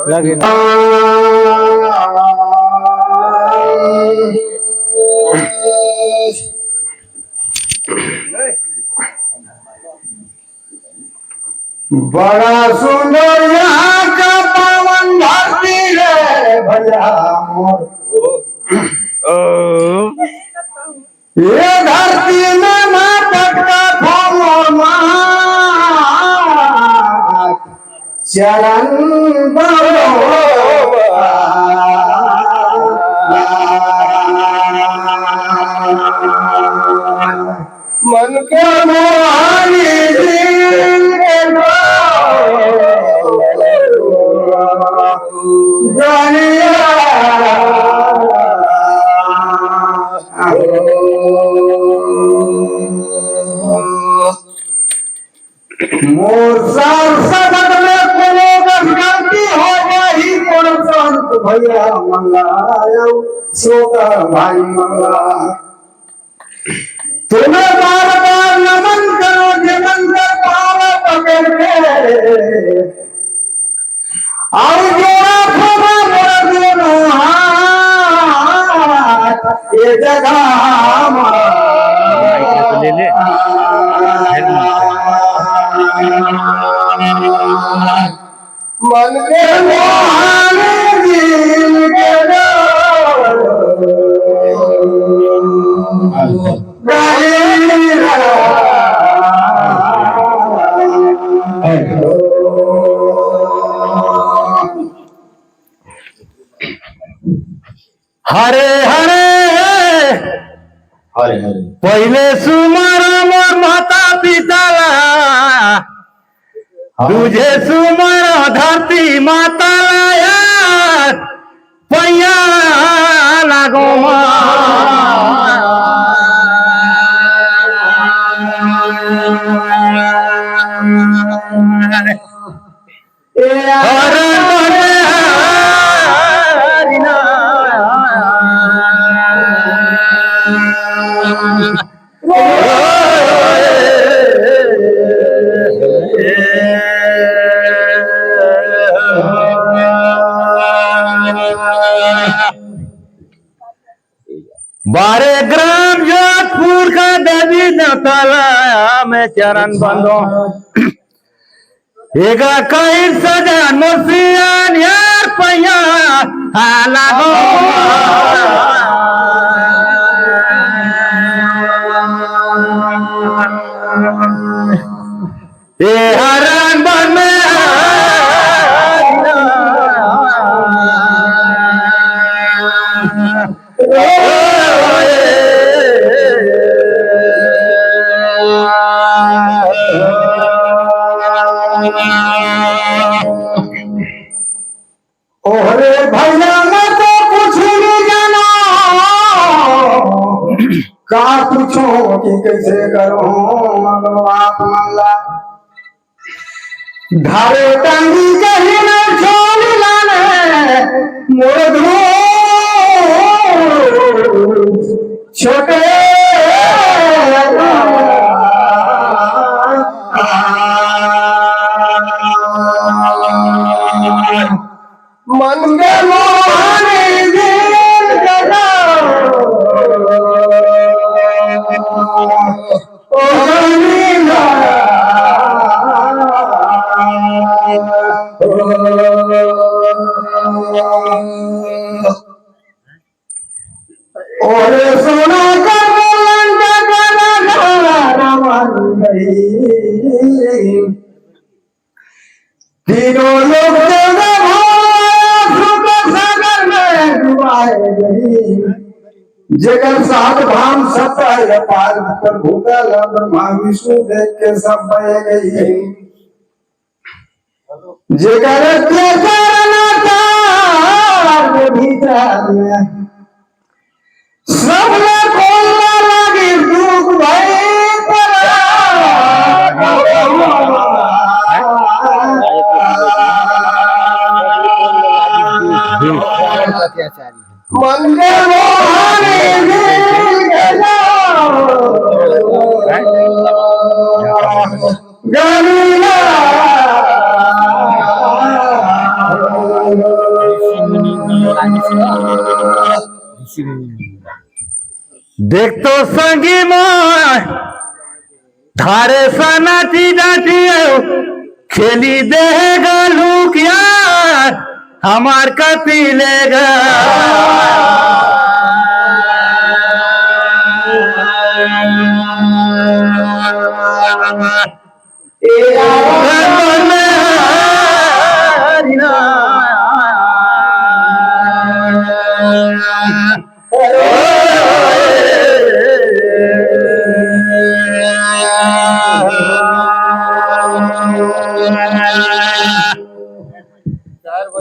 लगे ना बड़ा सुंदर यहाँ का पावन धरती है भैया मोर। ये धरती में नाटक का चरण मन के मोहानी मोर सार सबक में कोनो गलती हो गई मोर संत भैया मंगायो सोता भाई मंगा तुम्हें बार बार नमन करो जीवन का पाव पकड़ के और जोड़ा खोमा मोर दोनों हाथ ये जगह ले ले मन के मोहाने दिल के हरे हरे हरे हरे पहले सुमर मोर माता पिताला दूजे सुमर धरती माता यार पैया लागो बारे ग्राम जोधपुर का देवी नतला में चरण बंदो एक कई सजन मुसियान यार पैया लागो ये हरण बन में ओरे भैया मैं तो कुछ नहीं जाना का पूछो कि कैसे करो मगर आप मल्ला धारे टांगी कहीं न छोड़ लाने मोर धो छोटे मन के मोहाने दिल जगा ओ नीला और सोना का बुलंद गला रमन गई तीनों लोग जगन सात भाम सत्य पार पर भूतल ब्रह्मा विष्णु देख के सब बह गई जगन के भीतर में सब बोलने लगी दुख भई मंदिर দেখতো সঙ্গী ময় ধারে সানাটি ডাটিও খেলি দেহে গালুকিয়ার আমার কাতিলে গা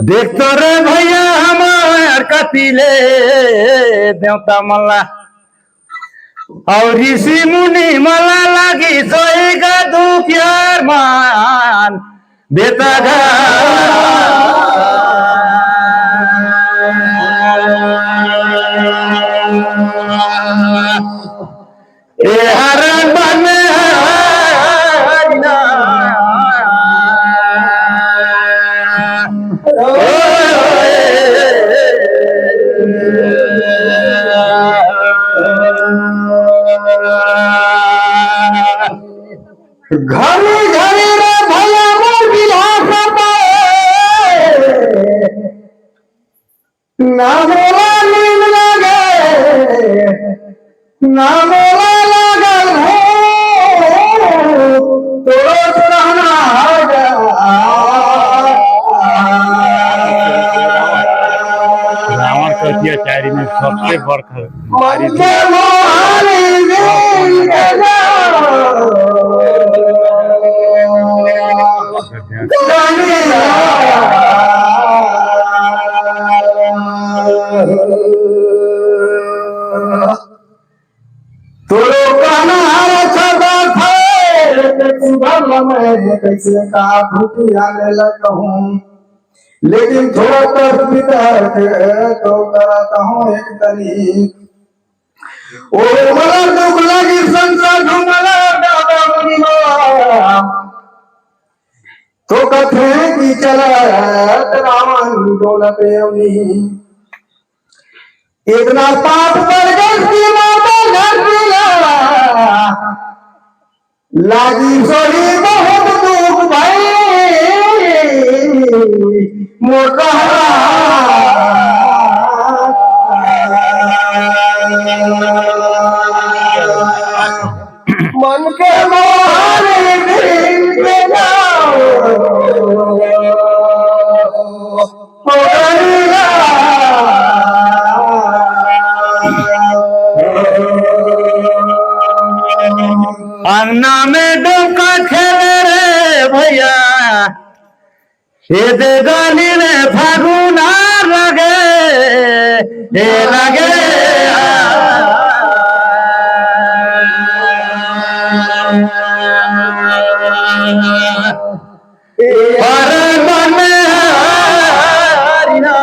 देखतो रे भैया हमार कतिले देवता मल्ला और ऋषि मुनि मला लागी सोएगा दुखियार मान बेटा घा ए हरण बने घरे घरे रे भैया मोर विलास ना मोला नींद लगे ना मोला लगल हो तो रहना আমার তো চারি में सबसे बड़का मन के मोहानी दिल के कैसे का भूतियाने लगूं लेकिन थोड़ा तर भीतर के तो करता हूँ एक तरी ओ मला दुख लगी संसार घुमला दादा मुनि तो कथे की चला रावण दौलत अवनी इतना पाप पर गई माता घर मिला लागी सोरी बहुत दुख भाई मोटा मन के मोहरे दिल के जाओ अंगना में डोका खेले रे भैया ये दे गाली रे फागुना लगे ये लगे पर मन हरिना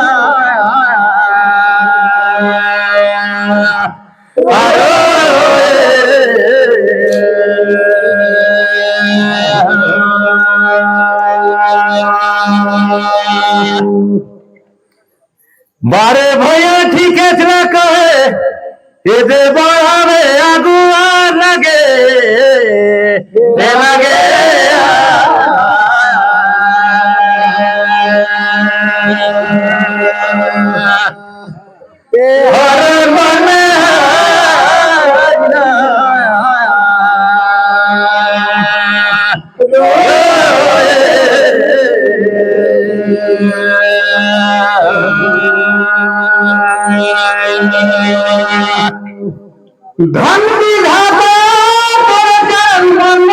बारे भैया ठीक है कहे ये दे बढ़ावे अगुआ लगे ये लगे हर मन धन विधाता तेरे चरण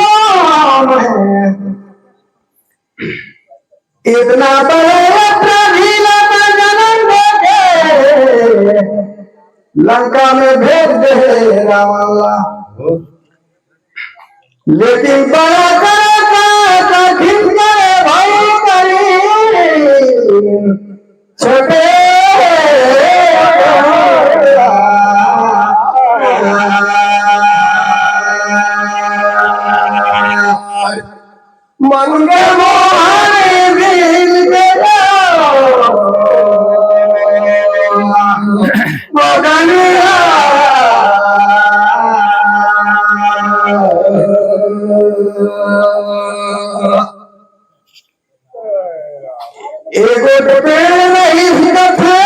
इतना बड़े प्रभीलत जन्म दे लंका में भेज दे रावण लेकिन बड़ा कठिन करे भाई करी छोटे मन के मोहरे दिल के जाओ वो गनिया एगो पेड़ नहीं दिखत है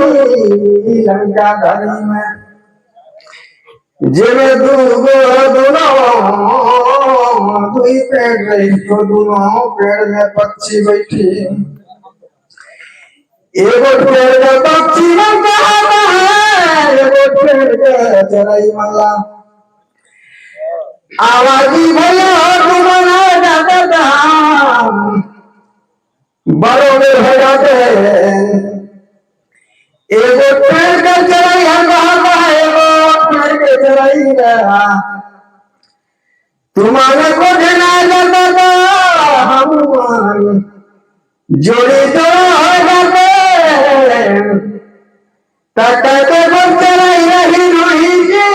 ओही लंका घरी में जेमे दूगो दोनों दुई पेड़ रही तो दोनों पेड़ में पक्षी बैठी एगो पेड़ के पक्षी मन कहा है एगो पेड़ के चराई मल्ला आवाजी भैया तुम्हारा जाकर दाम बड़ों हो जाते एगो पेड़ के चराई हम एगो पेड़ के चराई रहा तुम्हारे को देना जाता था हम जोड़ी तो हो जाते तकते बस चराई रही रूही की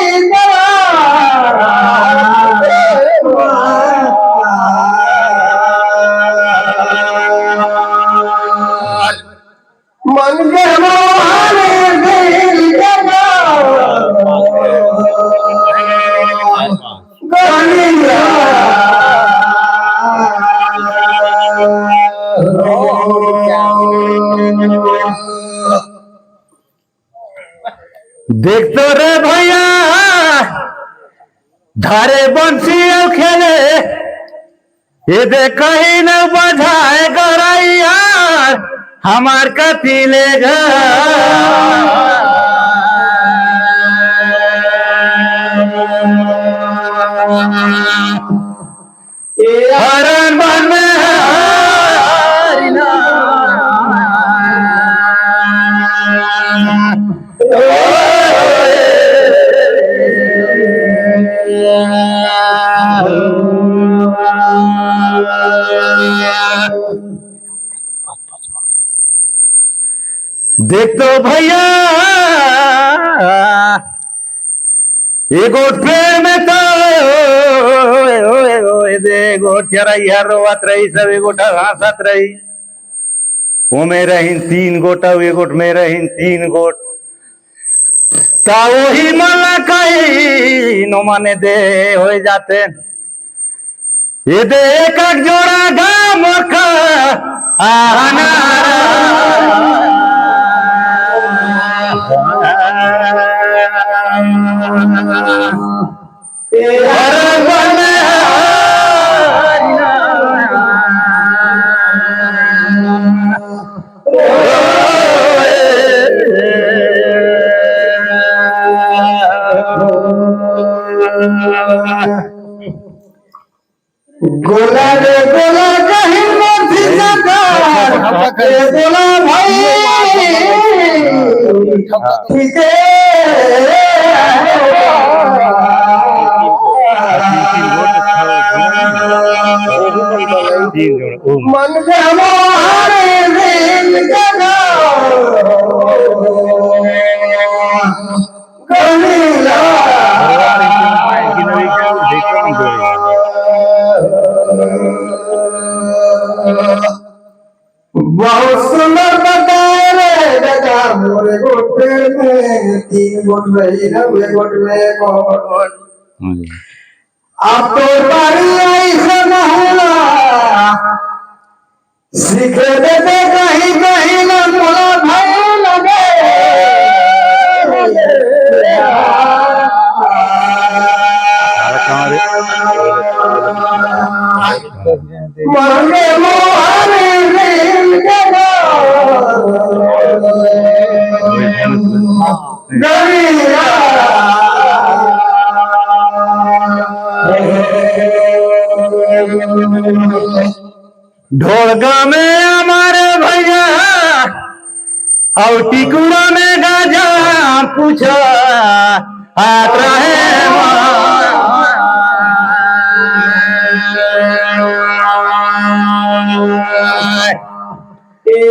मन के मोहने दिल जगा गलिया देख तो रे भैया धारे बंसी खेले ये दे कहीं न बजाए गरैया हमार कथी ले हरण बन में देख तो भैया एगो पेड़ में तो एगो चरैया रोवत रही सब एगोटा हंसत रही ओमे रहीन 3 गोटा एगोट में रहीन 3 गोट ता वही मल्ला कही नो माने दे हो जाते ये दे एक जोड़ा गा मूर्ख आना गोला रे गोला कहीं मर्जी जगा गोला भाई ठीक मन के हमारे दिल जगा गलिया बहुत सुंदर बताए रे दादा मोरे गोटे में 3 गोट रही ना वे गोट में गोट अब तो बारी ऐसा नहला सीखे देते कहीं कहीं ना मोला भाई लगे मरने मोहरे दिल जगा गलिया ढोलगा में हमारे भैया और टिकुड़ा में गाजा पूछा हाथ रहे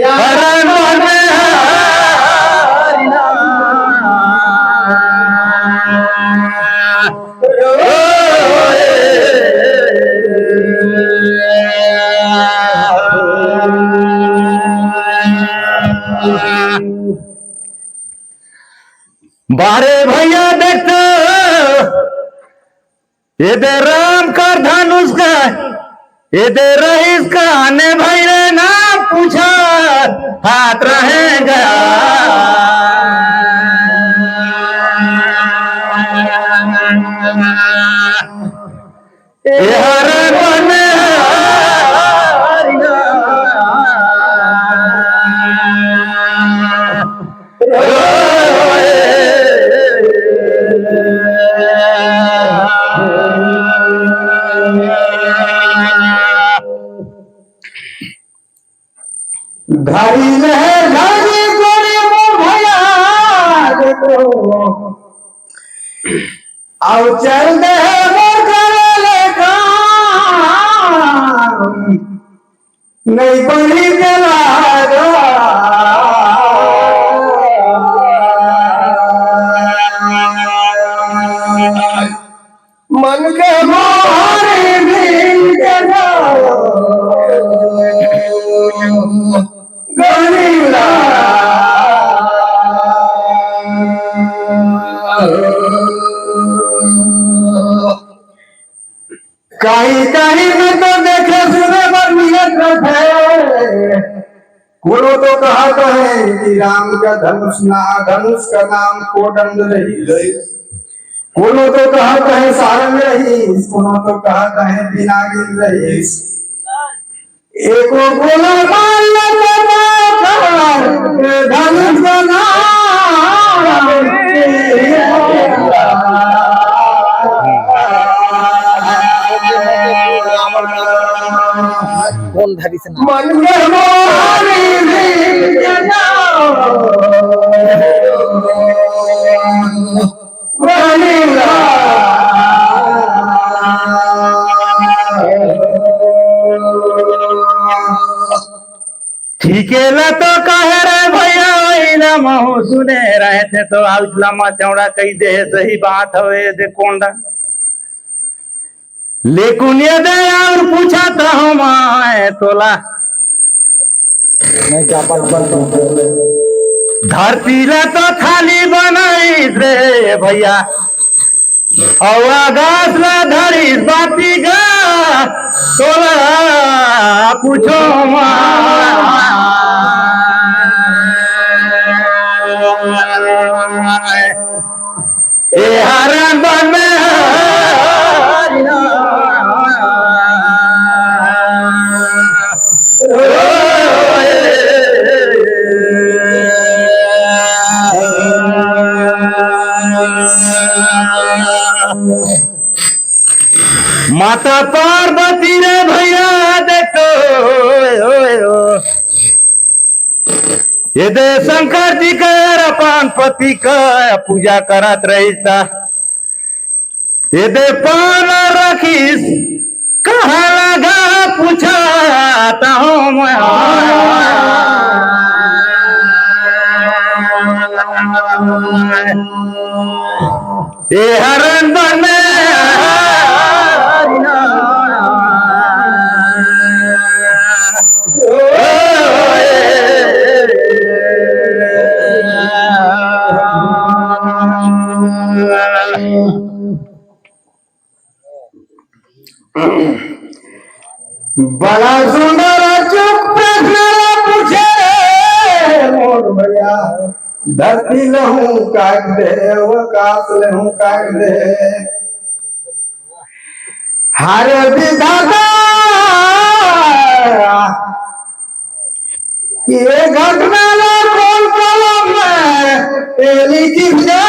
हरण मन में बारे भैया देखते ये दे राम का धनुष का ये दे रईस का आने भाई ने ना पूछा हाथ रहेगा हर मन घड़ी में घड़ी गोरी मोर भैया देखो आओ चल दे मोर करे लेखा नहीं बड़ी के लागा मन के मारे दिल के गरीला कहीं कहीं में तो देखे सुने पर नियत है कोनो तो कहा है कि राम का धनुष धनुष का नाम कोदंड रही कोनो तो कहा है सारंग रही कोनो तो कहा है बिनागिन रही एको गोला मार धनुष का कौन धरी से नाम मन के ठीक है ना तो कह रहे भैया वही ना महू सुने रहे थे तो आज लम्बा चौड़ा कही दे सही बात है दे कोंडा लेकिन ये दे और पूछा तो हम आए तोला मैं क्या धरती ला तो थाली बनाई रे भैया और आकाश ला धरी बाती गा तोला पूछो ए हरण बन माता पार्वती रे भैया देखो ये दे शंकर जी का अपन पति का पूजा करत रहीता ये दे पान रखीस कहाँ लगा पूछाता हूँ मैं ये हरण बन बड़ा सुंदर चुप प्रश्न पूछे मोर भैया धरती लहू काट दे आकाश लहू काट दे हर विधाता ये घटना ला कौन कलम में लिखी जा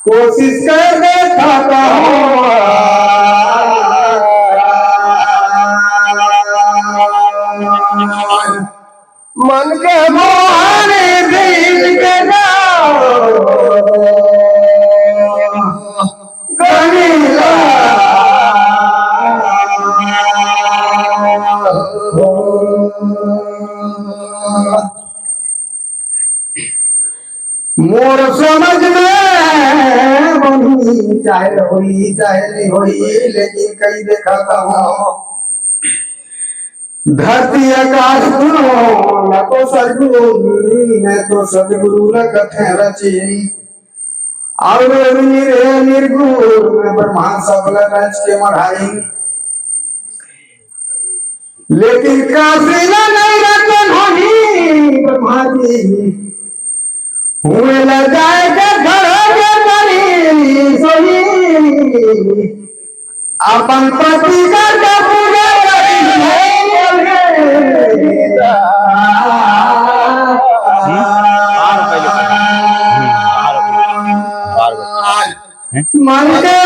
कोशिश कर देखा मन के मोहरे दिल के जाओ गनीला मोर समझ में बनी चाहे हुई चाहे नहीं हुई लेकिन कई देखा हूँ धरती आकाश दोनों न तो सदगुरु न तो सदगुरु रखत है रची और निर्गुण में ब्रह्मा सबल रच के मढ़ाई लेकिन काफिला नहीं रतन होनी ब्रह्मा जी हुए न जाएगा घरों में सोई अपन पति का पूजा मन के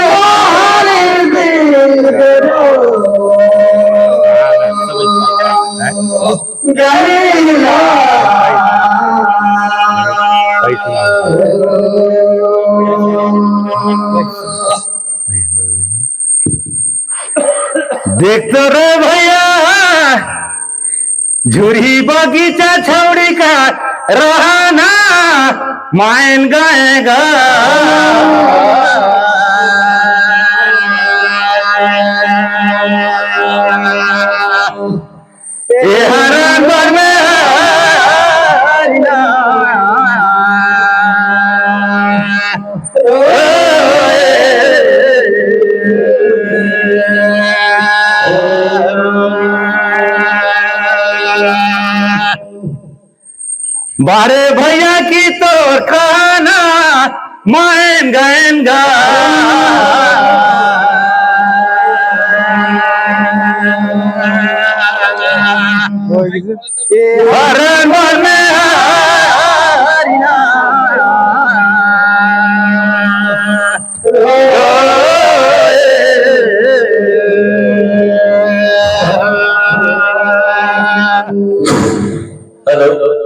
देख तो रे भैया झूरी बगीचा छौड़ी का रहना मायन गाएगा ये हरण पर में हरिना बारे भैया की तो खाना मायन गाएगा हरण पर में हरिना हेलो